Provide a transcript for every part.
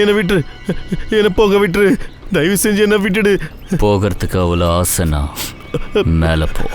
என்ன விட்டுரு, என்ன போக விட்டுரு, தயவு செஞ்சு என்ன விட்டுடு. போகிறதுக்கு அவ்வளோ ஆசைனா மேலே போ.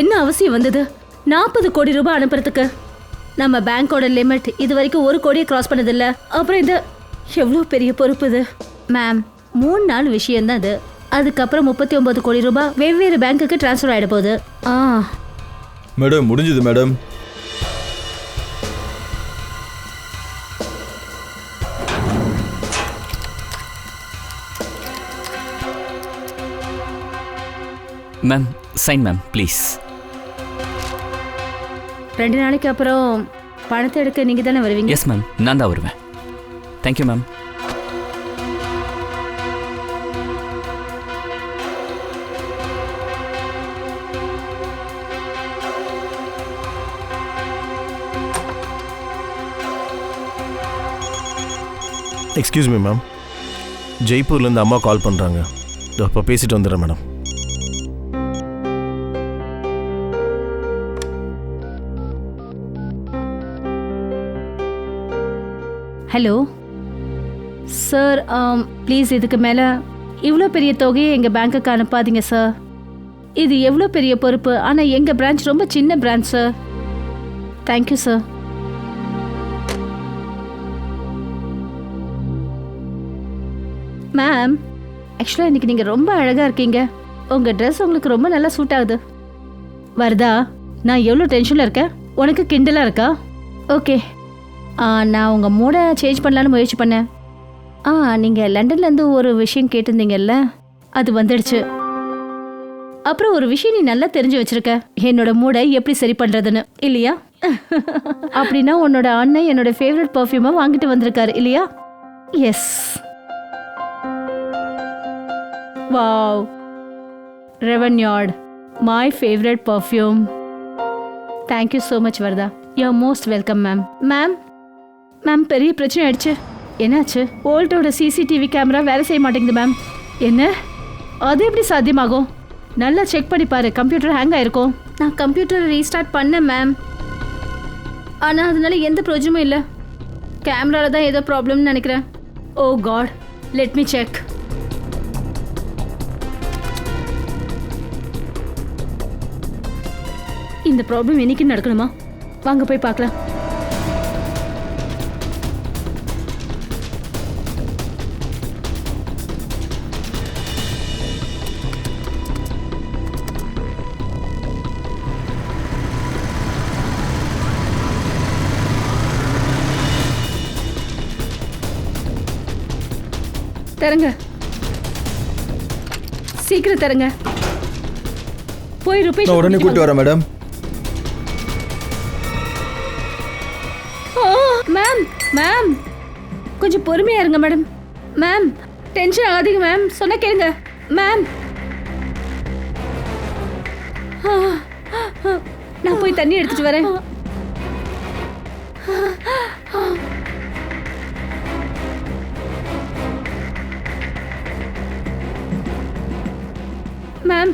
என்ன அவசியம் வந்தது 40 கோடி ரூபாய் அனுப்புறதுக்கு? நம்ம பேங்கோட லிமிட் இது வரைக்கும் 1 கோடியை கிராஸ் பண்ணதில்ல. அப்புறம் இது எவ்வளோ பெரிய பொறுப்பு இது மேம். 3 நாள் விஷயம்தான் அது. அதுக்கப்புறம் 39 கோடி ரூபாய் வெவ்வேறு பேங்க்குக்கு டிரான்ஸ்ஃபர் ஆகிட போகுது. மேடம் முடிஞ்சது madam. Ma'am sign ma'am please. 2 நாளைக்கு அப்புறம் பணத்தை எடுக்க நீங்கள் தானே வருவீங்க? எஸ் மேம், நான் தான் வருவேன். Thank you ma'am. Excuse me ma'am, ஜெய்ப்பூர்லேருந்து அம்மா கால் பண்ணுறாங்க. இப்போ பேசிட்டு வந்துடுறேன் மேடம். ஹலோ சார், ப்ளீஸ் இதுக்கு மேலே இவ்வளோ பெரிய தொகையை எங்கள் பேங்க்குக்கு அனுப்பாதீங்க சார். இது எவ்வளோ பெரிய பொறுப்பு, ஆனால் எங்கள் பிரான்ச் ரொம்ப சின்ன branch sir. Thank you sir. Ma'am, ஆக்சுவலாக இன்றைக்கி நீங்கள் ரொம்ப அழகாக இருக்கீங்க. உங்கள் ட்ரெஸ் உங்களுக்கு ரொம்ப நல்லா சூட் ஆகுது. வருதா, நான் எவ்வளோ டென்ஷனில் இருக்கேன், உனக்கு கிண்டலாக இருக்கா? ஓகே, நான் உங்கள் மூடை சேஞ்ச் பண்ணலான்னு முயற்சி பண்ணேன். நீங்கள் லண்டன்லேருந்து ஒரு விஷயம் கேட்டிருந்தீங்கல்ல, அது வந்துடுச்சு. அப்புறம் ஒரு விஷயம் நீ நல்லா தெரிஞ்சு வச்சிருக்க, என்னோட மூடை எப்படி சரி பண்ணுறதுன்னு, இல்லையா? அப்படின்னா உன்னோட அண்ணன் என்னோட ஃபேவரட் பர்ஃப்யூமை வாங்கிட்டு வந்திருக்காரு, இல்லையா? எஸ். வாவ், ரெவன்யார்ட், my favourite perfume. Thank you so much Vardha. You are most welcome ma'am. Ma'am, பெரிய பிரச்சனை ஆயிடுச்சு. என்னாச்சு? ஓல்ட்டோட சிசிடிவி கேமரா வேலை செய்ய மாட்டேங்குது மேம். என்ன? அது எப்படி சாத்தியமாகும்? நல்லா செக் பண்ணி பாரு, கம்ப்யூட்டர் ஹேங் ஆயிருக்கும். நான் கம்ப்யூட்டர் ரீஸ்டார்ட் பண்ணேன் மேம், ஆனால் அதனால எந்த பிரயோஜனமும் இல்லை. கேமராவில் தான் ஏதோ ப்ராப்ளம்னு நினைக்கிறேன். ஓ காட், லெட் மீ செக். இந்த ப்ராப்ளம் என்னைக்கு நடக்கணுமா? வாங்க போய் பார்க்கலாம். தரங்க, சீக்கிரம் தரங்க. போய் ருபேஷ் நான் உடனே கூட்டி வரேன் மேடம். மேம் மேம் கொஞ்சம் பொறுமையா இருங்க மேடம். மேம் டென்ஷன் ஆகாதீங்க மேம், சொன்ன கேளுங்க மேம். நான் போய் தண்ணி எடுத்துட்டு வரேன். மேம்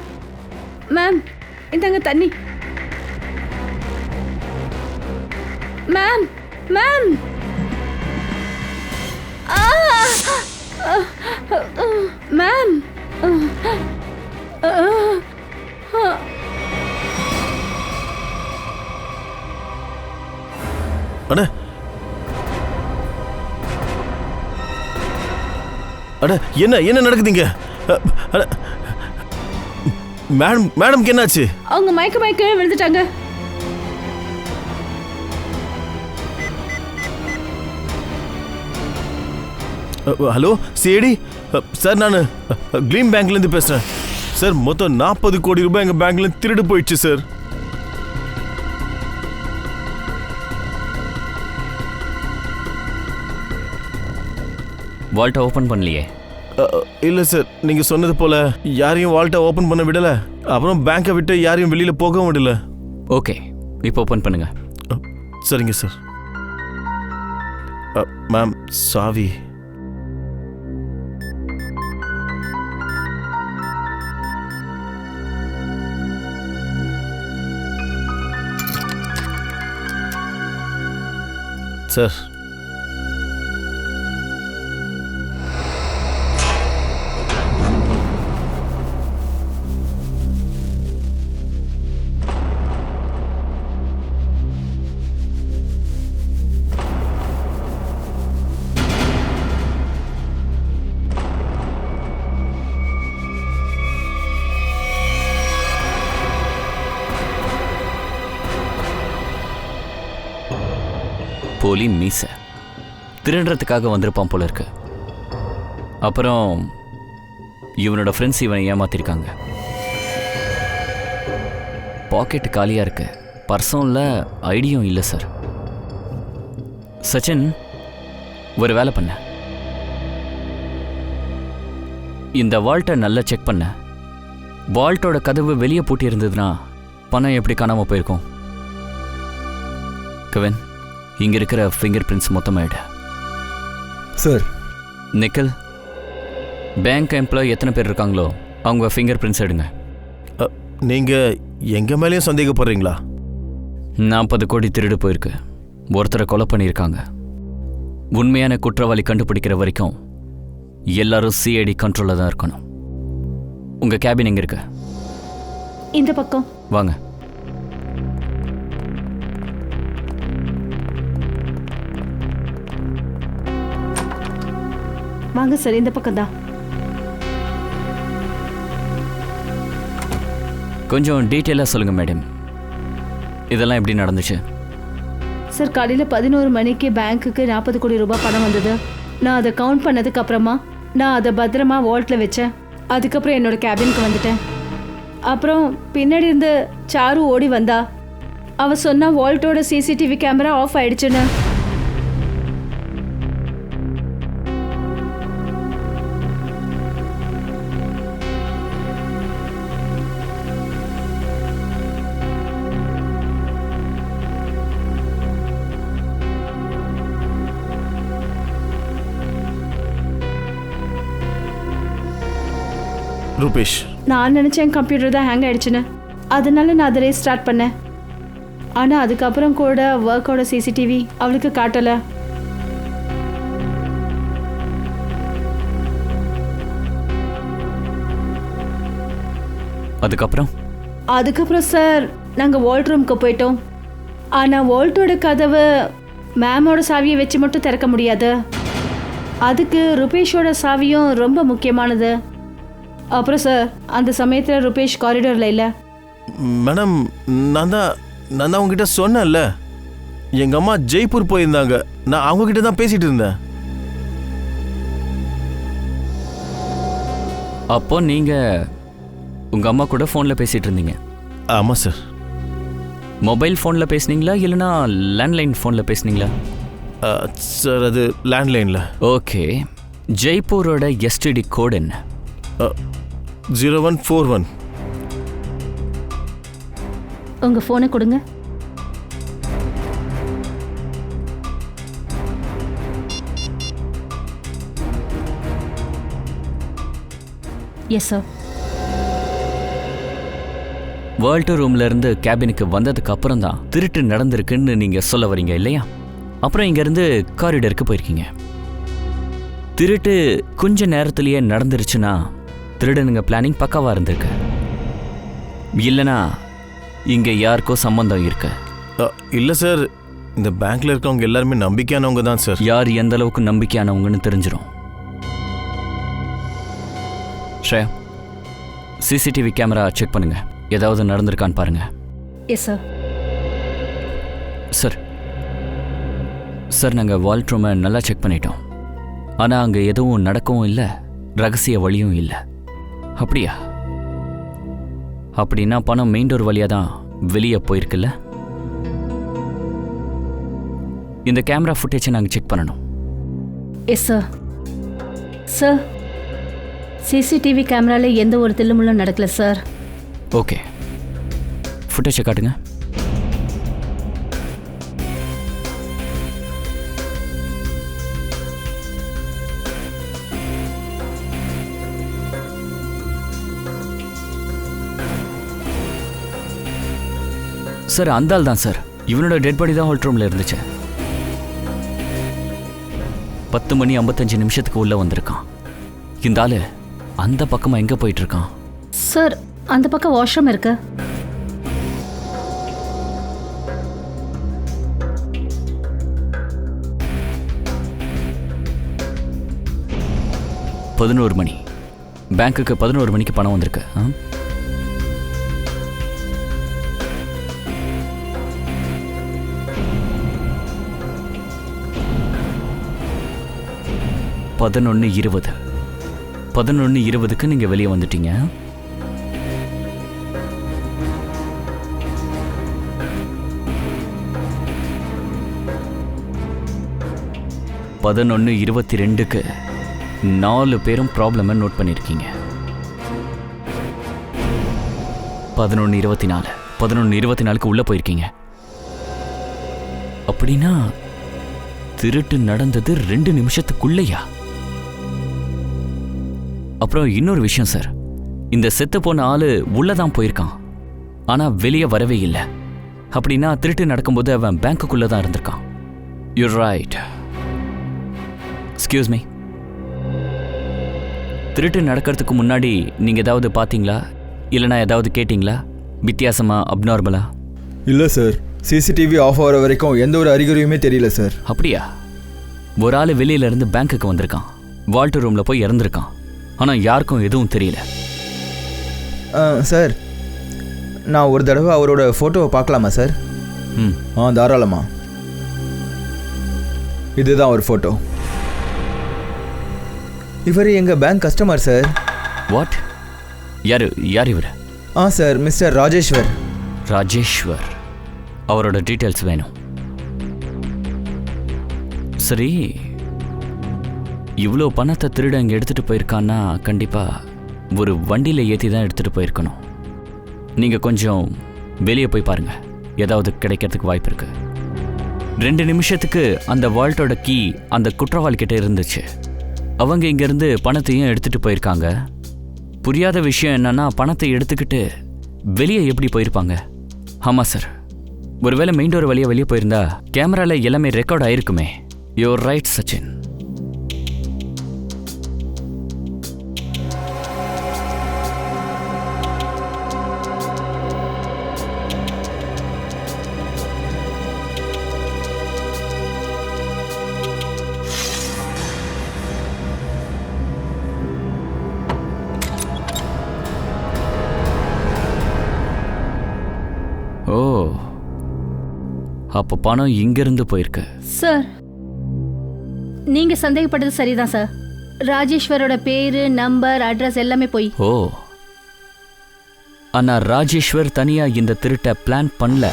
மேம் இந்தாங்க தண்ணி. மேம் மேம் மேம் அட அட என்ன என்ன நடக்குதுங்க? மேடம் மேடம்க்கு என்னாச்சு? அவங்க மயக்க விழுந்துட்டாங்க. ஹலோ சிஐடி சார், நான் க்ளீன் பேங்க்லேருந்து பேசுகிறேன் சார். மொத்தம் 40 கோடி ரூபாய் எங்கள் பேங்க்லேருந்து திருடு போயிடுச்சு சார். வால்ட்டை ஓப்பன் பண்ணலையே? இல்லை சார், நீங்கள் சொன்னது போல் யாரையும் வால்ட்டை ஓப்பன் பண்ண விடலை. அப்புறம் பேங்க்கை விட்டு யாரையும் வெளியில் போகவும் விடலை. ஓகே, இப்போ ஓப்பன் பண்ணுங்க. சரிங்க சார். மேம் சாவி. சார் போலி மீச திருடுறதுக்காக வந்திருப்பான் போல இருக்கு. அப்புறம் இவனோட ஃப்ரெண்ட்ஸ் இவனை ஏமாத்திருக்காங்க. பாக்கெட்டு காலியாக இருக்கு, பர்ஸும் இல்லை, ஐடியும் இல்லை சார். சச்சின், ஒரு வேலை பண்ண, இந்த வால்ட்டை நல்லா செக் பண்ண. வால்ட்டோட கதவு வெளியே பூட்டி இருந்ததுன்னா பணம் எப்படி காணாமல் போயிருக்கும்? கவின், இங்க இருக்கிற ஃபிங்கர் பிரிண்ட்ஸ் மொத்தமாயிடு. சார், நிக்கல், பேங்க் எம்ப்ளாய் எத்தனை பேர் இருக்காங்களோ அவங்க ஃபிங்கர் பிரிண்ட்ஸ் எடுங்க. நீங்கள் எங்கள் மேலேயும் சந்தேகப்படுறீங்களா? 40 கோடி திருடு போயிருக்கு, ஒருத்தரை கொலை பண்ணியிருக்காங்க. உண்மையான குற்றவாளி கண்டுபிடிக்கிற வரைக்கும் எல்லாரும் சிஐடி கண்ட்ரோலில் தான் இருக்கணும். உங்கள் கேபின் எங்கே இருக்கு? இந்த பக்கம் வாங்க. வாங்க சார், இந்த பக்கம் தான். கொஞ்சம் டீட்டெயிலாக சொல்லுங்கள் மேடம், இதெல்லாம் எப்படி நடந்துச்சு? சார், காலையில் 11 மணிக்கு பேங்க்குக்கு 40 கோடி ரூபாய் பணம் வந்தது. நான் அதை கவுண்ட் பண்ணதுக்கு அப்புறமா நான் அதை பத்திரமா வால்ட்டில் வச்சேன். அதுக்கப்புறம் என்னோட கேபினுக்கு வந்துட்டேன். அப்புறம் பின்னாடி இருந்து சாரு ஓடி வந்தா. அவ சொன்னா வால்ட்டோட சிசிடிவி கேமரா ஆஃப் ஆயிடுச்சுன்னு. ரூபேஷ், நான் நினச்சேன் கம்ப்யூட்டர் தான் ஹேங் ஆயிடுச்சுன்னு. அதனால நான் அதை ரீஸ்டார்ட் பண்ணேன். ஆனால் அதுக்கப்புறம் கூட ஒர்க்கோட சிசிடிவி அவளுக்கு காட்டலை. அதுக்கப்புறம் சார், நாங்கள் வால்ட் ரூமுக்கு போயிட்டோம். ஆனால் வால்ட்டோட கதவை மேமோட சாவியை வச்சு மட்டும் திறக்க முடியாது. அதுக்கு ருபேஷோட சாவியும் ரொம்ப முக்கியமானது. அப்புறம் சார், அந்த சமயத்தில் ருபேஷ் காரிடோரில் இல்லை. மேடம், நான் தான் உங்ககிட்ட சொன்னேன்ல, எங்கள் அம்மா ஜெய்ப்பூர் போயிருந்தாங்க. நான் அவங்ககிட்ட தான் பேசிகிட்டு இருந்தேன். அப்போ நீங்கள் உங்கள் அம்மா கூட ஃபோனில் பேசிகிட்டு இருந்தீங்க? ஆமாம் சார். மொபைல் ஃபோனில் பேசுனீங்களா இல்லைனா லேண்ட்லைன் ஃபோனில் பேசுனீங்களா? சார் அது லேண்ட்லைனில். ஓகே, ஜெய்ப்பூரோட எஸ்டிடி கோட் என்ன? 0141. உங்க ஃபோனை கொடுங்க. Yes sir. வேர்ல்டு ரூம்ல இருந்து கேபினுக்கு வந்ததுக்கு அப்புறம் தான் திருட்டு நடந்திருக்குன்னு நீங்க சொல்ல வரீங்க இல்லையா? அப்புறம் இங்க இருந்து காரிடருக்கு போயிருக்கீங்க. திருட்டு கொஞ்ச நேரத்திலேயே நடந்துருச்சுன்னா திருடனுங்க பிளானிங் பக்காவா இருந்திருக்கு. இல்லைனா இங்க யாருக்கோ சம்பந்தம் இருக்கு. இல்லை சார், இந்த பேங்க்ல இருக்கவங்க எல்லாருமே நம்பிக்கையானவங்க தான் சார். யார் எந்த அளவுக்கு நம்பிக்கையானவங்கன்னு தெரிஞ்சிடும். ஸ்ரேயா, சிசிடிவி கேமரா செக் பண்ணுங்க, ஏதாவது நடந்திருக்கான்னு பாருங்க. Yes sir. சார் சார் நாங்கள் வால்ட் ரூமை நல்லா செக் பண்ணிட்டோம். ஆனால் அங்கே எதுவும் நடக்கவும் இல்லை, ரகசிய வழியும் இல்லை. அப்படியா? அப்படின்னா பணம் மெயின் டோர் வழியாக தான் வெளியே போயிருக்குல்ல? இந்த கேமரா ஃபுட்டேஜை நாங்கள் செக் பண்ணணும். Yes sir. சார், சிசிடிவி கேமராவில் எந்த ஒரு தில்லுமுள்ளும் நடக்கல சார். ஓகே, ஃபுட்டேஜை காட்டுங்க. சார் அந்த ஆள் தான் சார். இவனோட டெட் பாடி தான் ஹோல்ட் ரூமில் இருந்துச்சு. 10:55 உள்ள வந்திருக்கான். இந்த ஆளு அந்த பக்கமாக எங்கே போயிட்டு இருக்கான்? சார், அந்த பக்கம் வாஷ்ரூம் இருக்கு. மணி பேங்க்குக்கு 11 மணிக்கு பணம் வந்திருக்கு. பதினொன்று 11:20 நீங்க வெளியே வந்துட்டீங்க. பதினொன்று 22 4 பேரும் ப்ராப்ளமை நோட் பண்ணியிருக்கீங்க. 11:24 உள்ள போயிருக்கீங்க. அப்படின்னா திருட்டு நடந்தது 2 நிமிஷத்துக்குள்ளையா? அப்புறம் இன்னொரு விஷயம் சார், இந்த செத்து போன ஆளு உள்ளதான் போயிருக்கான், ஆனா வெளியே வரவே இல்லை. அப்படின்னா திருட்டு நடக்கும்போது அவன் பேங்க்குள்ள தான் இருந்திருக்கான். You right. எக்ஸ்கியூஸ் மீ, திருட்டு நடக்கிறதுக்கு முன்னாடி நீங்க ஏதாவது பார்த்தீங்களா? இல்லைனா ஏதாவது கேட்டிங்களா? வித்தியாசமா, அப்நார்மலா? இல்லை சார், சிசிடிவி ஆஃப் ஆகிற வரைக்கும் எந்த ஒரு அறிகுறியுமே தெரியல சார். அப்படியா? ஒரு ஆள் வெளியிலேருந்து பேங்க்குக்கு வந்திருக்கான், வால்ட் ரூமில் போய் இறந்துருக்கான், ஆனால் யாருக்கும் எதுவும் தெரியல. சார், நான் ஒரு தடவை அவரோட ஃபோட்டோவை பார்க்கலாமா சார்? தாராளமா. இதுதான் ஒரு ஃபோட்டோ. இவர் எங்கள் பேங்க் கஸ்டமர் சார். வாட்? யார் இவர்? Sir, mister Rajeshwar. ராஜேஸ்வர், அவரோட டீட்டெயில்ஸ் வேணும். சரி, இவ்வளோ பணத்தை திருட இங்கே எடுத்துகிட்டு போயிருக்கான்னா கண்டிப்பாக ஒரு வண்டியில் ஏற்றி தான் எடுத்துகிட்டு போயிருக்கணும். நீங்கள் கொஞ்சம் வெளியே போய் பாருங்கள், ஏதாவது கிடைக்கிறதுக்கு வாய்ப்பு இருக்குது. 2 நிமிஷத்துக்கு அந்த வால்ட்டோட கீ அந்த குற்றவாளிக்கிட்ட இருந்துச்சு. அவங்க இங்கேருந்து பணத்தையும் எடுத்துகிட்டு போயிருக்காங்க. புரியாத விஷயம் என்னன்னா, பணத்தை எடுத்துக்கிட்டு வெளியே எப்படி போயிருப்பாங்க? ஆமாம் சார், ஒருவேளை மெயின் டோர் வழியாக வெளியே போயிருந்தா கேமராவில் எல்லாமே ரெக்கார்ட் ஆயிருக்குமே. You're right Sachin. ஓ, அப்போ பணம் இங்கிருந்து போயிருக்கு. சார், நீங்க சந்தேகப்பட்டது சரிதான் சார். ராஜேஸ்வரோட பேரு, நம்பர், அட்ரஸ் எல்லாமே போய். ஓ, ஆனா ராஜேஸ்வர் தனியா இந்த திருட்டை பிளான் பண்ணல.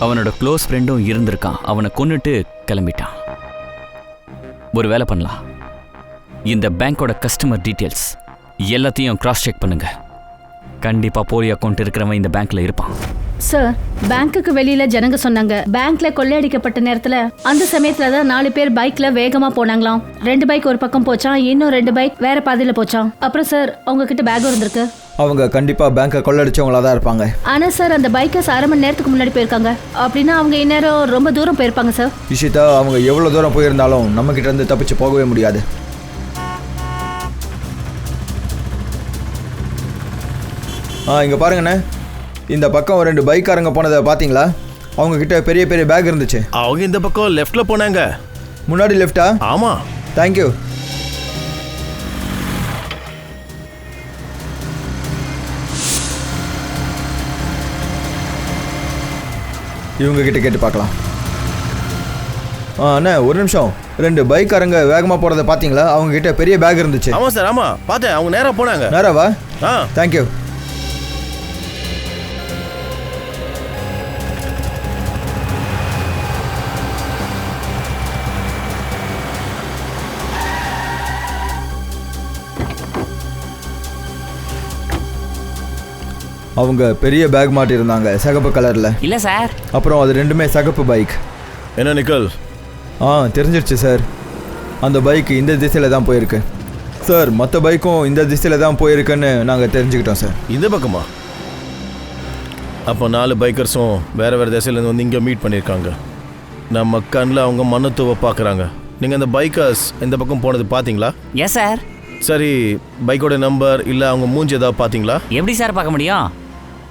அவனோட க்ளோஸ் ஃப்ரெண்டும் இருந்திருக்கான். அவனை கொன்னுட்டு கிளம்பிட்டான். ஒரு வேலை பண்ணலாம். இந்த பேங்கோட கஸ்டமர் டீட்டெயில்ஸ் எல்லாத்தையும் கிராஸ் செக் பண்ணுங்க. கண்டிப்பா போலி அக்கௌண்ட் இருக்கிறவன் இந்த பேங்க்ல இருப்பான். சார், பேங்க்குக்கு வெளியில ஜனங்க சொன்னாங்க பேங்க்ல கொள்ளையடிக்கப்பட்ட நேரத்துல அந்த சமயத்துல தான் 4 பேர் பைக்ல வேகமா போனாங்களாம். 2 பைக் ஒரு பக்கம் போச்சான், இன்னும் 2 பைக் வேற பாதையில போச்சான். அப்புறம் சார் அவங்க கிட்ட பேக் இருந்திருக்கு. அவங்க கண்டிப்பா பேங்கை கொள்ளடிச்சவங்களா தான் இருப்பாங்க. ஆனா சார் அந்த பைக்கர்ஸ் 1/2 மணி நேரத்துக்கு முன்னாடி போயிருக்காங்க. அப்படின்னா அவங்க இந்நேரம் ரொம்ப தூரம் போயிருப்பாங்க சார். இஷிதா, அவங்க எவ்வளவு தூரம் போயிருந்தாலும் நம்ம கிட்ட இருந்து தப்பிச்சு போகவே முடியாது. இங்க பாருங்கண்ணே, இந்த பக்கம் 2 பைக்காரங்க போனதை பாத்தீங்களா? அவங்க கிட்ட பெரிய பெரிய பேக் இருந்துச்சு. அவங்க இந்த பக்கம் லெஃப்ட்ல போனாங்க. முன்னாடி லெஃப்டா? ஆமா. தேங்க்யூ. இவங்க கிட்ட கேட்டு பார்க்கலாம். அண்ணா ஒரு நிமிஷம். 2 பைக்காரங்க வேகமா போறதை பாத்தீங்களா? அவங்க கிட்ட பெரிய பேக் இருந்துச்சு. ஆமா சார், ஆமா பார்த்தேன். அவங்க நேரா போனாங்க. நேராவா? தேங்க்யூ. அவங்க பெரிய பேக் மாட்டிருந்தாங்க, சிகப்பு கலர்ல. இல்ல சார். அப்புறம் அது 2மே சிகப்பு பைக். என்ன நிக்கல்? தெரிஞ்சிருச்சு சார். அந்த பைக் இந்த திசையில தான் போயிருக்கு சார். மற்ற பைக்கும் இந்த திசையில தான் போயிருக்குன்னு நாங்கள் தெரிஞ்சுக்கிட்டோம் சார். இந்த பக்கமா? அப்போ 4 பைக்கர்ஸும் வேற வேற திசையிலேருந்து வந்து இங்கே மீட் பண்ணியிருக்காங்க. நம்ம கண்ணில் அவங்க மண்ணத்துவ பார்க்குறாங்க. நீங்கள் அந்த பைக்கர்ஸ் இந்த பக்கம் போனது பார்த்தீங்களா? Yes sir. சரி, பைக்கோட நம்பர் இல்லை அவங்க மூஞ்சி ஏதாவது பார்த்தீங்களா? எப்படி சார் பார்க்க முடியும்?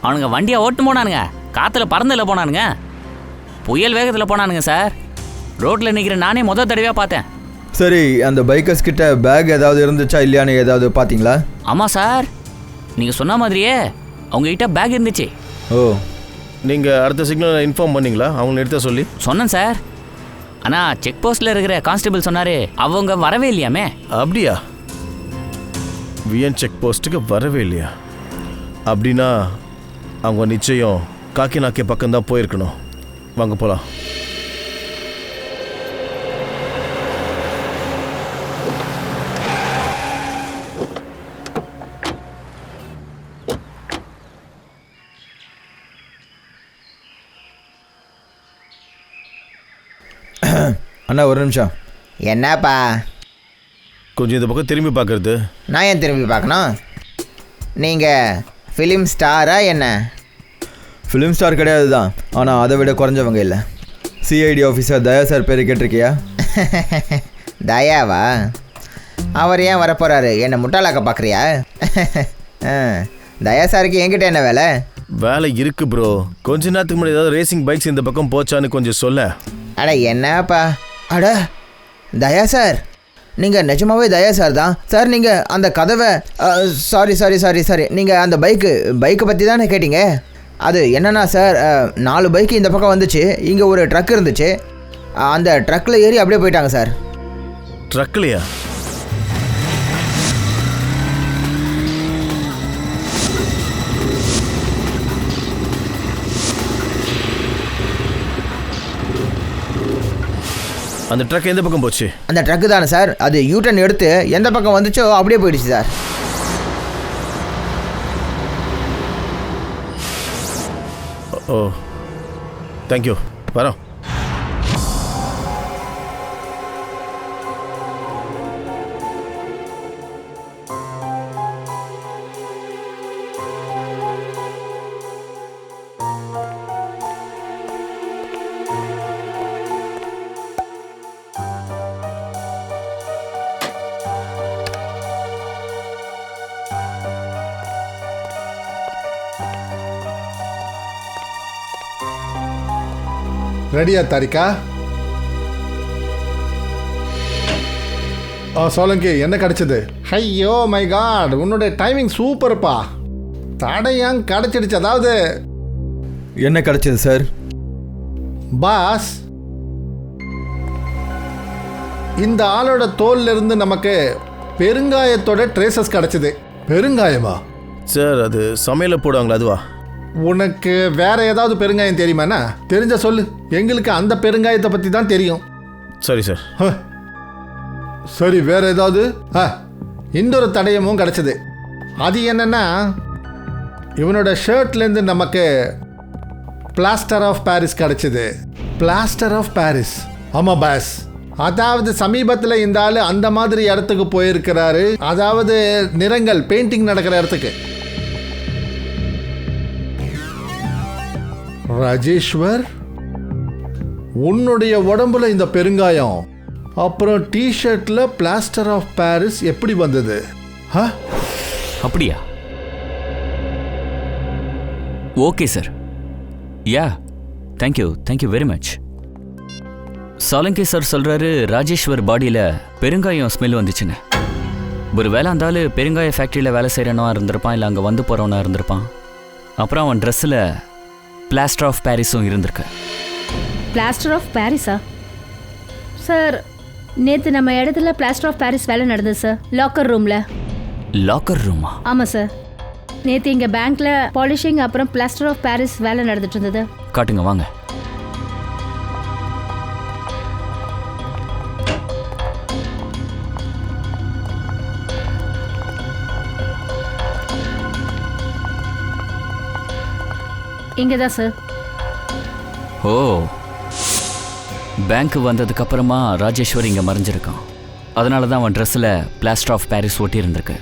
அவனுங்க வண்டியை ஓட்டு போனானுங்க, காற்றுல பறந்துல போனானுங்க, புயல் வேகத்தில் போனானுங்க சார். ரோட்டில் நிற்கிற நானே முதல் தடவையாக பார்த்தேன். சரி, அந்த பைக்கர்ஸ் கிட்ட பேக் ஏதாவது இருந்துச்சா இல்லையான்னு ஏதாவது பார்த்தீங்களா? ஆமாம் சார், நீங்கள் சொன்ன மாதிரியே அவங்ககிட்ட பேக் இருந்துச்சு. ஓ, நீங்கள் அடுத்த சிக்னல் இன்ஃபார்ம் பண்ணீங்களா அவங்கள எடுத்த சொல்லி? சொன்னேன் சார். ஆனால் செக் போஸ்ட்டில் இருக்கிற கான்ஸ்டபிள் சொன்னார் அவங்க வரவே இல்லையாமே. அப்படியா? விஎன் செக் போஸ்ட்டுக்கு வரவே இல்லையா? அப்படின்னா அவங்க நிச்சயம் காக்கிநாக்கே பக்கம்தான் போயிருக்கணும். வாங்க போகலாம். அண்ணா ஒரு நிமிஷம். என்னப்பா? கொஞ்சம் இந்த பக்கம் திரும்பி பார்க்கறது. நான் ஏன் திரும்பி பார்க்கணும்? நீங்கள் ஃபிலிம் ஸ்டாரா என்ன? ஃபிலிம் ஸ்டார் கிடையாது தான், ஆனால் அதை விட குறைஞ்சவங்க இல்லை. சிஐடி ஆஃபீஸர் தயா சார் பேர் கேட்டிருக்கியா? தயாவா? அவர் ஏன் வரப்போகிறாரு? என்னை முட்டாளாக்க பார்க்குறியா? தயா சாருக்கு என்கிட்ட என்ன வேலை? வேலை இருக்கு ப்ரோ. கொஞ்ச நேரத்துக்கு முன்னாடி ஏதாவது ரேசிங் பைக்ஸ் இந்த பக்கம் போச்சான்னு கொஞ்சம் சொல்ல. அட என்னப்பா? அட தயா சார், நீங்கள் நிஜமாவே தயா சார் தான் சார். நீங்கள் அந்த கதவை சாரி நீங்கள் அந்த பைக்கை பற்றி தானே கேட்டீங்க? அது என்னன்னா சார், 4 பைக்கு இந்த பக்கம் வந்துச்சு. இங்கே ஒரு ட்ரக் இருந்துச்சு. அந்த ட்ரக்கில் ஏறி அப்படியே போயிட்டாங்க சார். ட்ரக்லையா? அந்த ட்ரக் எந்த பக்கம் போச்சு? அந்த ட்ரக்கு தானே சார், அது யூட்டன் எடுத்து எந்த பக்கம் வந்துச்சோ அப்படியே போயிடுச்சு சார். ஓ, தேங்க்யூ. வரோம். ரெடியா தாரிகா? சோலங்கி, என்ன கிடைச்சது? ஐயோ மை காட், உன்னுடைய டைமிங் சூப்பர்ப்பா. தடையாங் கிடைச்சிடுச்சு. அதாவது என்ன கிடைச்சது சார்? பாஸ், இந்த ஆளோட தோல்ல இருந்து நமக்கு பெருங்காயத்தோட ட்ரேசஸ் கிடைச்சது. பெருங்காயமா? சார் அது சமையலில் போடுவாங்களா அதுவா? உனக்கு வேற ஏதாவது பெருங்காயம் தெரியுமாண்ணா? தெரிஞ்ச சொல்லு, எங்களுக்கு அந்த பெருங்காயத்தை பற்றி தான் தெரியும். சரி சார். சரி, வேற ஏதாவது? இன்னொரு தடயமும் கிடச்சிது. அது என்னன்னா, இவனோட ஷர்ட்லேருந்து நமக்கு பிளாஸ்டர் ஆஃப் பாரிஸ் கிடச்சிது. பிளாஸ்டர் ஆஃப் பாரிஸ், ஆமாம் பாஸ். அதாவது சமீபத்தில் இந்த ஆள் அந்த மாதிரி இடத்துக்கு போயிருக்கிறாரு. அதாவது நிறங்கள் பெயிண்டிங் நடக்கிற இடத்துக்கு. ராஜேஸ்வர், உன்னுடைய உடம்புல இந்த பெருங்காயம், அப்புறம் டிஷர்ட்ல பிளாஸ்டர் ஆஃப் பாரிஸ் எப்படி வந்தது? அப்படியா? Okay sir. Yeah, thank you very much. Solanki sir சொல்றாரு ராஜேஸ்வர் பாடியில பெருங்காயம் ஸ்மெல் வந்துச்சுன்னு. ஒரு வேளை அந்த ஆளு பெருங்காய ஃபேக்ட்ரியில் வேலை செய்கிறவனா இருந்திருப்பான், இல்லை அங்கே வந்து போகிறவனா இருந்திருப்பான். அப்புறம் அவன் ட்ரெஸ்ஸில் பிளாஸ்டர் ஆஃப் பாரிஸும் இருந்திருக்கு. Plaster of Parisa? சார், நேற்று நம்ம இடத்துல பிளாஸ்டர் ஆஃப் பாரிஸ் வேலை நடந்தது சார், லாக்கர் ரூமில். லாக்கர் ரூமா? ஆமாம் சார், நேற்று இங்கே பேங்க்கில் பாலிஷிங் அப்புறம் பிளாஸ்டர் ஆஃப் பாரிஸ் வேலை நடந்துட்டு இருந்தது. காட்டுங்க வாங்க. இங்கே தான் சார். ஓ, பேங்க்கு வந்ததுக்கு அப்புறமா ராஜேஸ்வர் இங்கே மறைஞ்சிருக்கான். அதனால தான் அவன் ட்ரெஸ்ஸில் பிளாஸ்டர் ஆஃப் பாரிஸ் ஒட்டி இருந்திருக்கு.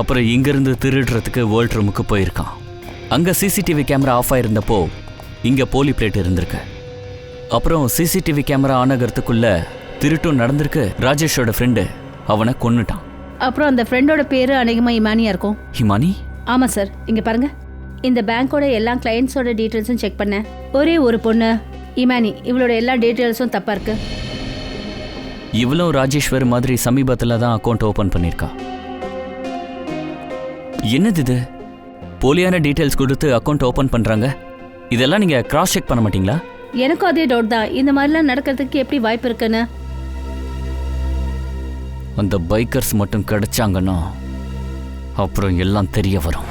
அப்புறம் இங்கேருந்து திருடுறதுக்கு வேர்ல்ட் ரூமுக்கு போயிருக்கான். அங்கே சிசிடிவி கேமரா ஆஃப் ஆயிருந்தப்போ இங்கே போலி பிளேட் இருந்திருக்கு. அப்புறம் சிசிடிவி கேமரா ஆன் ஆகிறதுக்குள்ள திருட்டும் நடந்திருக்கு. ராஜேஷோட ஃப்ரெண்டு அவனை கொன்னுட்டான். அப்புறம் அந்த ஃப்ரெண்டோட பேர் அநேகமாக இமானியா இருக்கும். ஹிமானி? ஆமாம் சார். இங்கே பாருங்க, இந்த பேங்க்கோட எல்லா கிளைண்ட்ஸோட டீட்டெயில்ஸும் செக் பண்ணேன். ஒரே ஒரு பொண்ணு இமானி, இவளோட எல்லா டீட்டெயில்ஸும் தப்பாக இருக்கு. இவ்வளோ ராஜேஸ்வர் மாதிரி சமீபத்தில் தான் அக்கௌண்ட் ஓப்பன் பண்ணியிருக்கா. என்னது இது? போலியான டீட்டெயில்ஸ் கொடுத்து அக்கௌண்ட் ஓப்பன் பண்ணுறாங்க. இதெல்லாம் நீங்கள் கிராஸ் செக் பண்ண மாட்டீங்களா? எனக்கும் அதே டவுட் தான். இந்த மாதிரிலாம் நடக்கிறதுக்கு எப்படி வாய்ப்பு இருக்குன்னு. அந்த பைக்கர்ஸ் மட்டும் கிடைச்சாங்கன்னா அப்புறம் எல்லாம் தெரிய வரும்.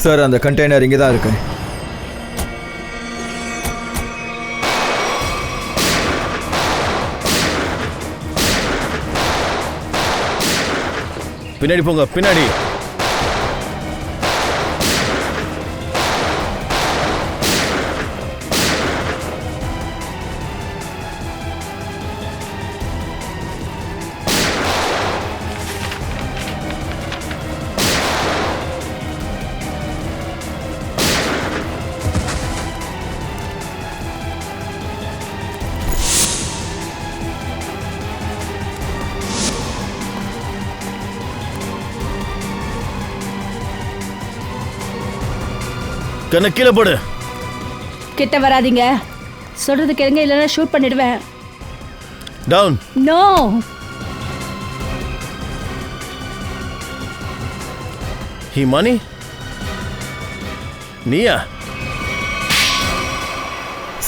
சார், அந்த கண்டெய்னர் இங்கே தான் இருக்கு. பின்னாடி போங்க, பின்னாடி. கண்ண கீழே போடு. கிட்ட வராதீங்க. சொல்றது கேளுங்க, இல்லைன்னா ஷூட் பண்ணிடுவேன். டவுன். நோ. ஹிமானி, நீயா?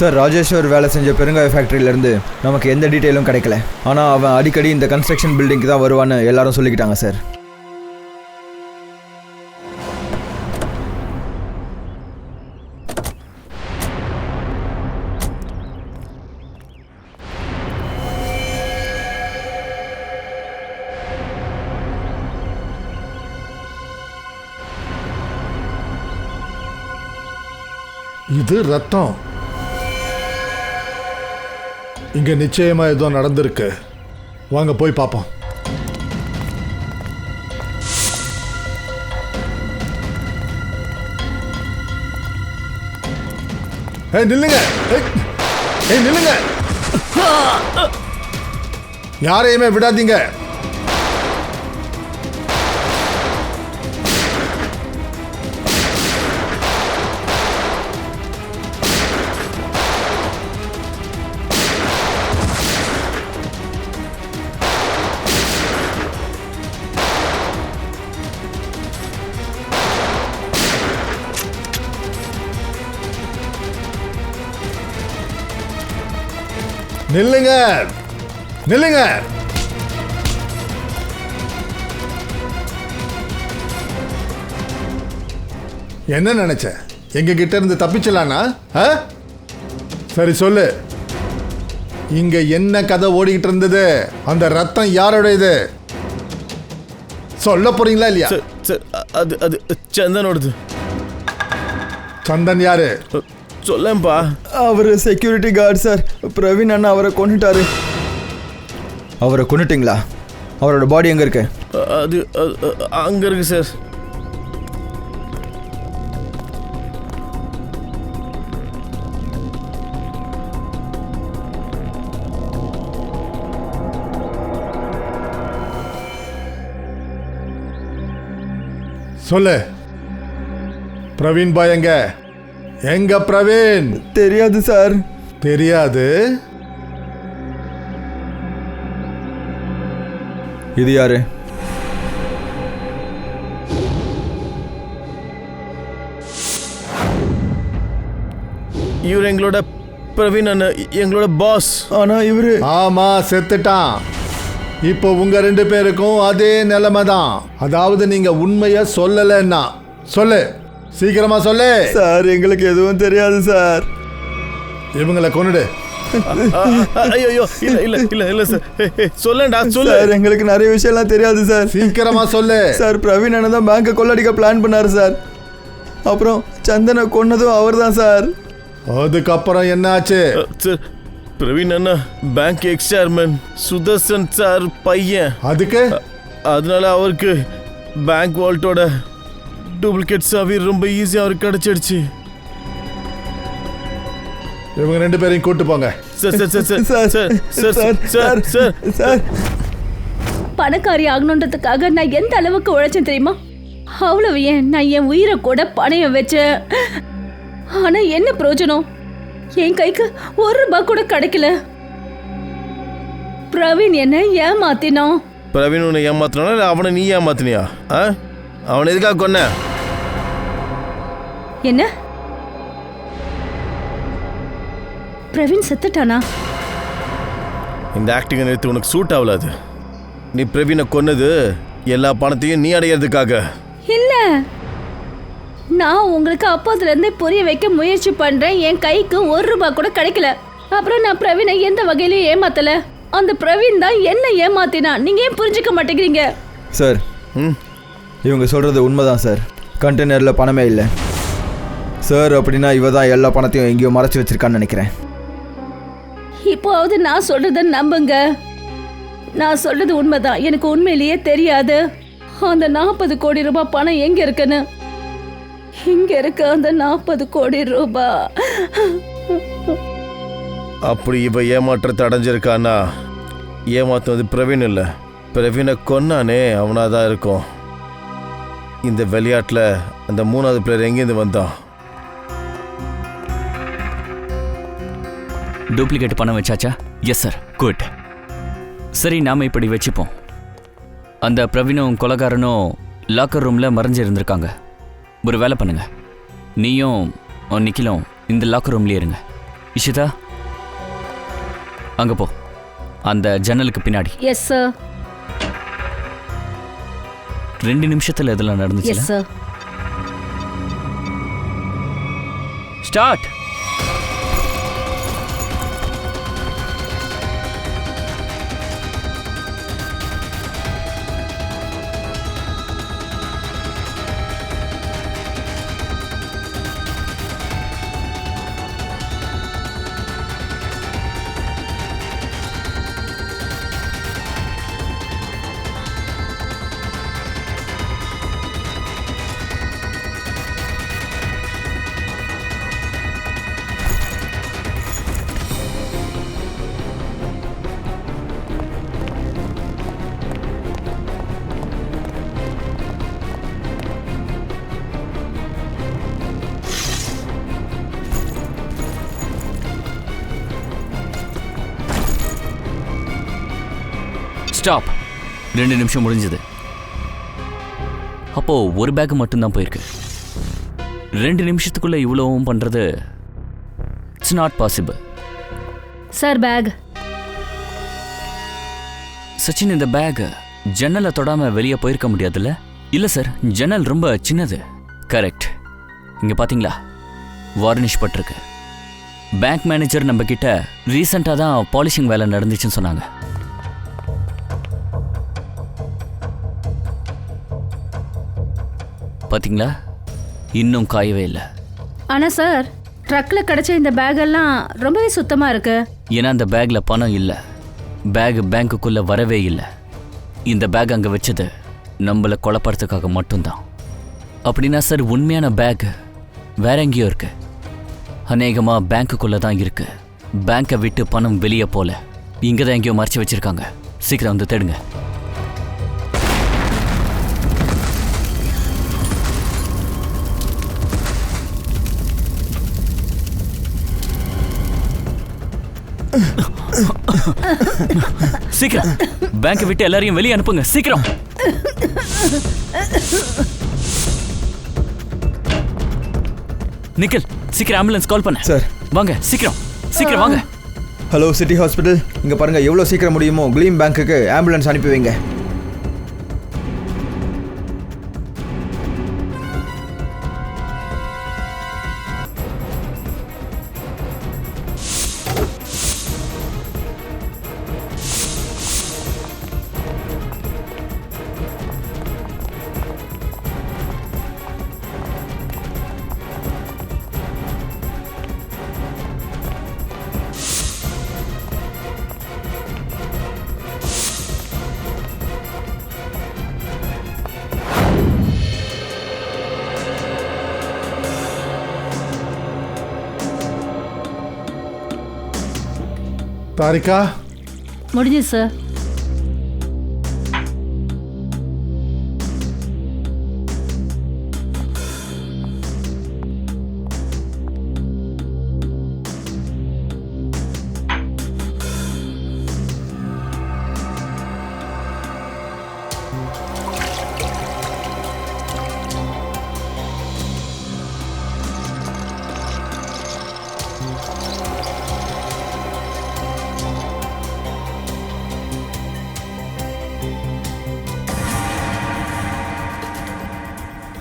சார், ராஜேஸ்வர் வேலை செஞ்ச பெருங்காய ஃபேக்ட்ரியிலேருந்து நமக்கு எந்த டீட்டெயிலும் கிடைக்கல. ஆனால் அவன் அடிக்கடி இந்த கன்ஸ்ட்ரக்ஷன் பில்டிங்க்கு தான் வருவான்னு எல்லாரும் சொல்லிக்கிட்டாங்க சார். இது ரத்தம். இங்க நிச்சயமா ஏதோ நடந்திருக்கு. வாங்க போய் பார்ப்போம். நில்லுங்க, நில்லுங்க, யாரையுமே விடாதீங்க. நில்லுங்க நில்லுங்க. என்ன நினைச்ச? எங்க கிட்ட இருந்து தப்பிச்சலானா? சரி சொல்லு, இங்க என்ன கதை ஓடிக்கிட்டு இருந்தது? அந்த ரத்தம் யாரோடையது? சொல்ல போறீங்களா இல்லையா? சார் சார் அது அது சந்தனோடது. சந்தன் யாரு? சொல்லேன்ப்பா. அவர் செக்யூரிட்டி கார்டு சார். பிரவீன் அண்ணா அவரை கொண்டுட்டாரு. அவரை கொண்டுட்டிங்களா? அவரோட பாடி எங்கே இருக்கு? அது அங்கே இருக்கு சார். சொல்லு, பிரவீன் பாய் எங்க? எங்க பிரவீன்? தெரியாது சார். தெரியாது? இது யாரு? இவர் எங்களோட பிரவீன் அண்ணன், எங்களோட பாஸ். ஆனா இவரு ஆமா, செத்துட்டான். இப்போ உங்க 2 பேருக்கும் அதே நிலைமை தான். அதாவது நீங்க உண்மைய சொல்லலைன்னா சொல்லு, சீக்கிரமா சொல்லு. சார் எங்களுக்கு எதுவும் தெரியாது சார். இவங்களை கொன்னுடு. ஐயோ இல்ல இல்ல இல்ல இல்ல சார். சொல்லேன்டா சொல்லு. சார் எங்களுக்கு நிறைய விஷயம்லாம் தெரியாது சார். சீக்கிரமா சொல்லு. சார் பிரவீன் அண்ணன் தான் பேங்கை கொள்ளடிக்க பிளான் பண்ணாரு சார். அப்புறம் சந்தனை கொன்னதும் அவர் தான் சார். அதுக்கப்புறம் என்னாச்சு? சார் பிரவீன் அண்ணா bank ex chairman Sudarshan sir பையன். அதுக்கு அதனால அவருக்கு பேங்க் வால்ட்டோட டூப்ளிகேட் சாவி ரொம்ப ஈஸியாக அவருக்கு கிடைச்சிடுச்சு. இவங்க 2 பேரையும் கூட்டு போங்க. Sir sir sir sir sir sir sir sir sir sir பணக்காரி ஆகணுன்றதுக்காக நான் எந்த அளவுக்கு உழைச்சேன் தெரியுமா? அவ்வளவு ஏன் நான் என் உயிரை கூட பணையம் வச்சேன். ஆனா என்ன பிரயோஜனம்? என் கைக்கு ₹1 கூட கிடைக்கல. பிரவீன் என்ன ஏமாத்தினோம். பிரவீன் உன்னை ஏமாத்தினா இல்லை அவனை நீ ஏமாத்தினியா? அவனை எதுக்காக கொன்ன? என்ன பிரவீன் செத்துட்டானா? இந்த ஆக்டிங்கை நிறுத்தி உனக்கு சூட் ஆகலாது. நீ பிரவீனை கொன்னது எல்லா பணத்தையும் நீ அடையிறதுக்காக இல்ல. நான் உங்களுக்கு அப்போதுல இருந்தே புரிய வைக்க முயற்சி பண்றேன். என் கைக்கு ₹1 கூட கிடைக்கல. அப்புறம் நான் பிரவீனை எந்த வகையிலும் ஏமாத்தல. அந்த பிரவீன் தான் என்ன ஏமாத்தினா. நீங்க ஏன் புரிஞ்சுக்க மாட்டேங்கிறீங்க? சார் இவங்க சொல்றது உண்மைதான் சார். கண்டெய்னரில் பணமே இல்லை சார். அப்படின்னா இவ தான் எல்லா பணத்தையும் எங்கேயோ மறைச்சு வச்சிருக்கான்னு நினைக்கிறேன். இப்போவது நான் சொல்றத நம்புங்க. நான் சொல்றது உண்மைதான். எனக்கு உண்மையிலேயே தெரியாது அந்த ₹40 கோடி பணம் எங்க இருக்குன்னு. இங்க இருக்க அந்த ₹40 கோடி. அப்படி இவ ஏமாற்றத்தை அடைஞ்சிருக்கானா? ஏமாத்துவது பிரவீன் இல்லை, பிரவீனை கொன்னானே அவனாதான் இருக்கும். இந்த விளையாட்டில் அந்த 3வது பிளேயர் எங்கேருந்து வந்தான்? டூப்ளிகேட் பணம் வச்சாச்சா? Yes sir. குட். சரி, நாம இப்படி வச்சுப்போம். அந்த பிரவீனும் கொலகாரனும் லாக்கர் ரூமில் மறைஞ்சு இருந்திருக்காங்க. ஒரு வேலை பண்ணுங்க, நீயும் நிக்கிலும் இந்த லாக்கர் ரூம்லேயே இருங்க. இஷிதா அங்கே போ, அந்த ஜன்னலுக்கு பின்னாடி. Yes sir. 2 நிமிஷத்தில் இதெல்லாம் நடந்துச்சு. Yes sir. ஸ்டார்ட். ஸ்டாப். 2 நிமிஷம் முடிஞ்சது. அப்போ ஒரு பேக் மட்டும்தான் போயிருக்கு. 2 நிமிஷத்துக்குள்ள இவ்வளவும் பண்றது it's not possible. Sir back Sachin, இந்த பேக் ஜன்னலை தொடாம வெளியே போயிருக்க முடியாதுல்ல? இல்ல சார், ஜன்னல் ரொம்ப சின்னது. கரெக்ட். இங்க பாத்தீங்களா, வார்னிஷ் பட்டிருக்கு. பேங்க் மேனேஜர் நம்ம கிட்ட ரீசெண்டா தான் பாலிஷிங் வேலை நடந்துச்சுன்னு சொன்னாங்க. பாத்தீங்களா, இன்னும் காயவே இல்லை. ஆனால் சார், ட்ரக்கில் கிடைச்ச இந்த பேக்கெல்லாம் ரொம்பவே சுத்தமாக இருக்கு. ஏன்னா அந்த பேக்ல பணம் இல்லை. பேக் பேங்க்குள்ள வரவே இல்லை. இந்த பேக் அங்கே வச்சது நம்மளை கொலைப்படுறதுக்காக மட்டும்தான். அப்படின்னா சார், உண்மையான பேக் வேற எங்கேயோ இருக்கு. அநேகமாக பேங்க்குள்ள தான் இருக்கு. பேங்கை விட்டு பணம் வெளியே போல. இங்கே தான் எங்கேயோ மறைச்சு வச்சிருக்காங்க. சீக்கிரம் வந்து தேடுங்க. சீக்கிரம் பேங்கை விட்டு எல்லாரையும் வெளியே அனுப்புங்க. சீக்கிரம். நிக்கில், சீக்கிரம் ஆம்புலன்ஸ் கால் பண்ண. சார் வாங்க, சீக்கிரம் சீக்கிரம் வாங்க. ஹலோ சிட்டி ஹாஸ்பிட்டல், இங்கே பாருங்கள், எவ்வளோ சீக்கிரம் முடியுமோ க்ளீம் பேங்க்குக்கு ஆம்புலன்ஸ் அனுப்பி வைங்க. தாரிகா, முடிஞ்சு sir.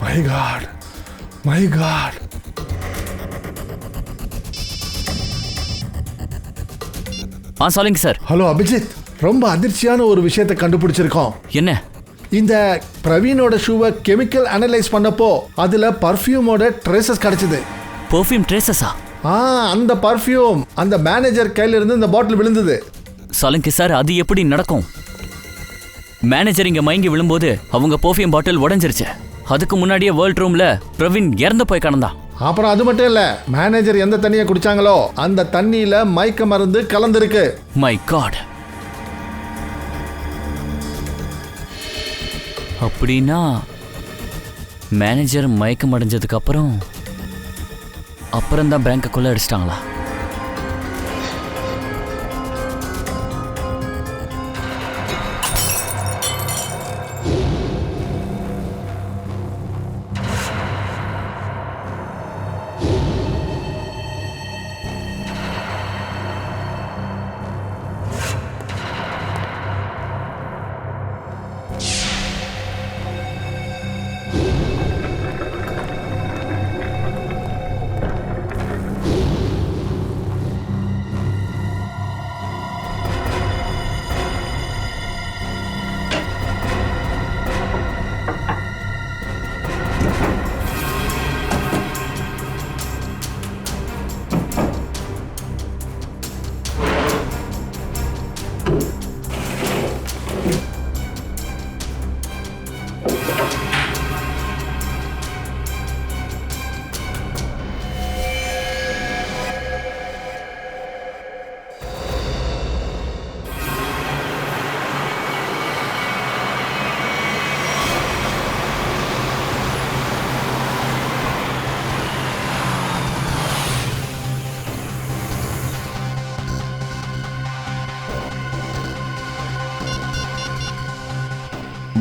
My God, my God. சொல்லுங்க சார். ஹலோ அபிஜித், ரொம்ப அதிர்ச்சியான ஒரு விஷயத்தை கண்டுபிடிச்சிருக்கோம். என்ன? இந்த பிரவீனோட ஷூவை கெமிக்கல் அனலைஸ் பண்ணப்போ அதுல பர்ஃப்யூமோட ட்ரேசஸ் கிடைச்சது. பெர்ஃப்யூம் ட்ரேசஸா? அந்த பர்ஃப்யூம் அந்த மேனேஜர் கையில இருந்து இந்த பாட்டில் விழுந்தது. சொல்லுங்க சார், அது எப்படி நடக்கும்? மேனேஜர் இங்க மயங்கி விழும்போது அவங்க பெர்ஃப்யூம் பாட்டில் உடைஞ்சிருச்சு. அதுக்கு முன்னாடியே வேர்ல்ட் ரூம்ல பிரவீன் இறந்து போய் கிடந்தான். அப்புறம் அது மட்டும் இல்ல, மேனேஜர் எந்த தண்ணியை குடிச்சாங்களோ அந்த தண்ணியில மயக்க மருந்து கலந்துருக்கு. My God. அப்படின்னா மேனேஜர் மயக்கம் அடைஞ்சதுக்கு அப்புறம் தான் பேங்கை கொள்ள அடிச்சிட்டாங்களா?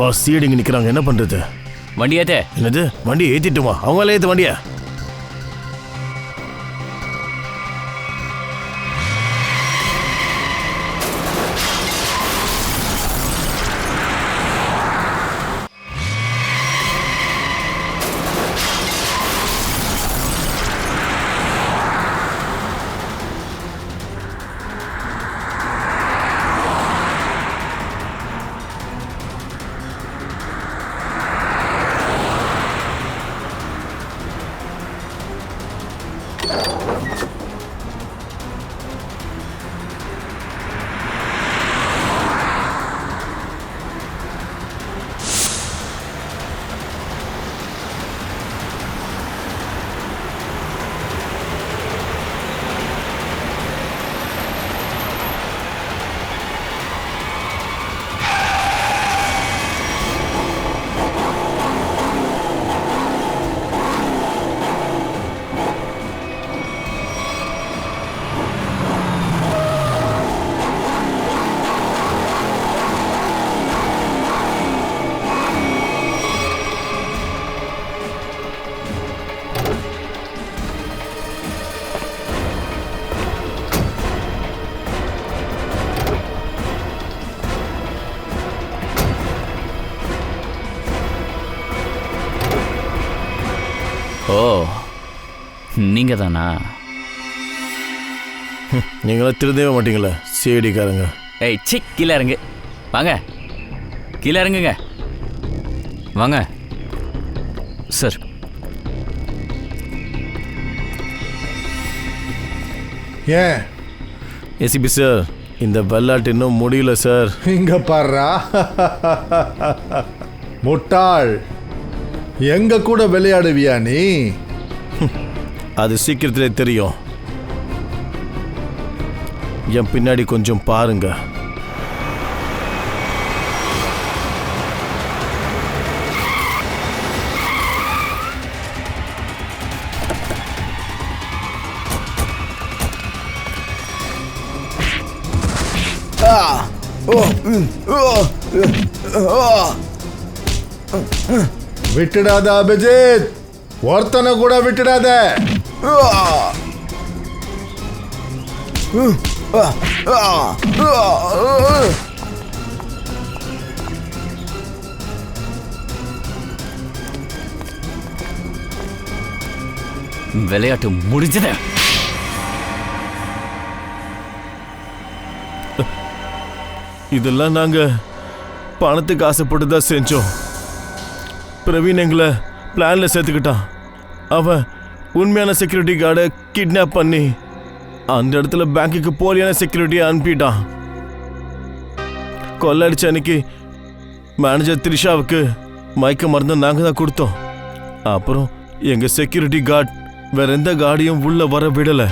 பாஸ், சீடிங்க நிற்கிறாங்க, என்ன பண்ணுறது? வண்டி ஏத்தே. என்னது? வண்டியை ஏற்றிட்டுமா? அவங்களே ஏற்று வண்டியா? ஓ, நீங்கள் தானா? நீங்களாம் திருந்தவே மாட்டீங்களா சிஐடிக்காரங்க? ஏய் சி, கீழே இறங்கு. வாங்க, கீழே இறங்குங்க. வாங்க சார். ஏன் ஏசிபி சார், இந்த விளையாட்டு இன்னும் முடியல சார். இங்க பாருடா, முட்டாள், எங்க கூட விளையாடுவியா நீ? அது சீக்கிரத்திலே தெரியும். என் பின்னாடி கொஞ்சம் பாருங்க. விட்டுடாத அபிஜித், ஒருத்தனை கூட விட்டுடாத. விளையாட்டு முடிஞ்சது. இதெல்லாம் நாங்க பணத்துக்கு ஆசைப்பட்டு தான் செஞ்சோம். பிரவீன் எங்களை பிளான்ல சேர்த்துக்கிட்டான். அவன் உண்மையான செக்யூரிட்டி கார்டை கிட்னாப் பண்ணி அந்த இடத்துல பேங்குக்கு போலியான செக்யூரிட்டியை அனுப்பிட்டான். கொள்ளடிச்ச அன்னைக்கு மேனேஜர் த்ரிஷாவுக்கு மயக்க மருந்து நாங்கள் தான் கொடுத்தோம். அப்புறம் எங்கள் செக்யூரிட்டி கார்டு வேற எந்த கார்டையும் உள்ள வர விடலை.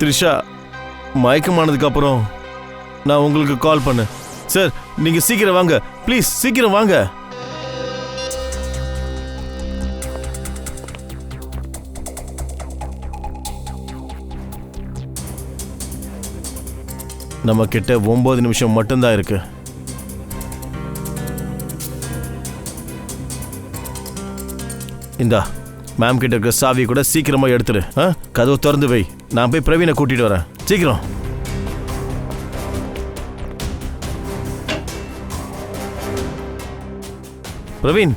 த்ரிஷா மயக்கமானதுக்கு அப்புறம் நான் உங்களுக்கு கால் பண்ணேன். சார், நீங்க சீக்கிரம் வாங்க ப்ளீஸ், சீக்கிரம் வாங்க. நம்ம கிட்ட 9 நிமிஷம் மட்டும்தான் இருக்கு. இந்தா மேம் கிட்ட இருக்க சாவி கூட சீக்கிரமா எடுத்துடு. கதவு திறந்து வை, நான் போய் பிரவீனை கூட்டிட்டு வரேன். சீக்கிரம். பிரவீன்,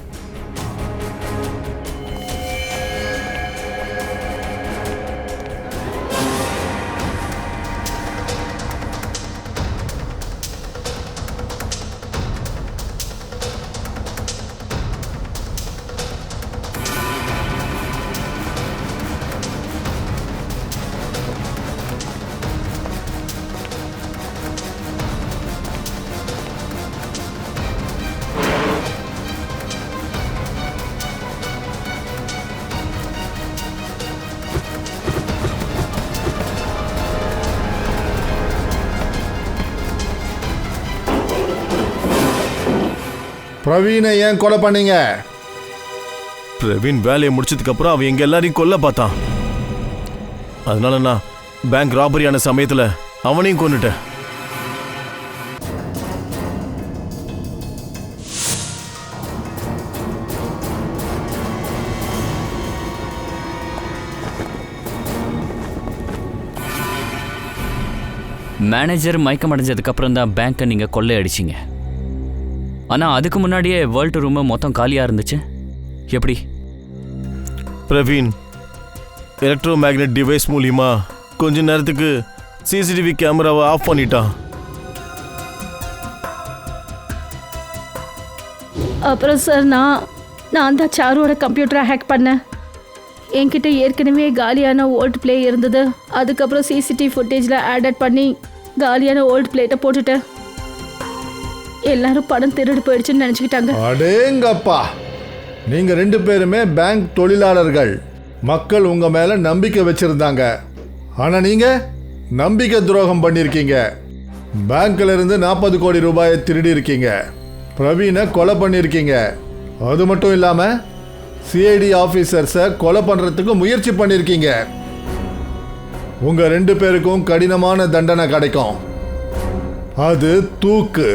பிரவீனை ஏன் கொலை பண்ணீங்க? பிரவீன் வேலையை முடிச்சதுக்கு அப்புறம் அவன் எங்க எல்லாரையும் கொல்ல பார்த்தான். அதனால நான் பேங்க் ராபரியான சமயத்துல அவனையும் கொன்னுட்டேன். மேனேஜர் மயக்கம் அடைஞ்சதுக்கு அப்புறம் தான் பேங்க்கை நீங்கள் கொள்ளை அடிச்சிங்க. ஆனால் அதுக்கு முன்னாடியே வேர்ல்டு ரூமு மொத்தம் காலியாக இருந்துச்சு. எப்படி? பிரவீன் எலக்ட்ரோ மேக்னெட் டிவைஸ் மூலியமா கொஞ்ச நேரத்துக்கு சிசிடிவி கேமராவை ஆஃப் பண்ணிட்டான். அப்புறம் சார் நான் தான் சாருவோட கம்ப்யூட்டரை ஹேக் பண்ணேன். என்கிட்ட ஏற்கனவே காலியான ஓல்ட் பிளே இருந்தது. அதுக்கப்புறம் சிசிடிவி ஃபுட்டேஜில் ஆட் பண்ணி காலியான ஓல்ட் பிளேட்டை போட்டுட்டேன். எல்லாரும் பணம் திருடு போயிடுச்சுன்னு நினச்சிக்கிட்டாங்க. அடேங்கப்பா, நீங்க 2 பேருமே பேங்க் தொழிலாளர்கள். மக்கள் உங்க மேல நம்பிக்கை வச்சிருந்தாங்க. ஆனா நீங்க நம்பிக்கை துரோகம் பண்ணிருக்கீங்க. பேங்க்ல இருந்து 40 கோடி ரூபாயை திருடி இருக்கீங்க. பிரவீனை கொலை பண்ணிருக்கீங்க. அது மட்டும் இல்லாம சிஐடி ஆபீசர்ஸை கொலை பண்றதுக்கு முயற்சி பண்ணிருக்கீங்க. உங்க 2 பேருக்கும் கடினமான தண்டனை கிடைக்கும். அது தூக்கு.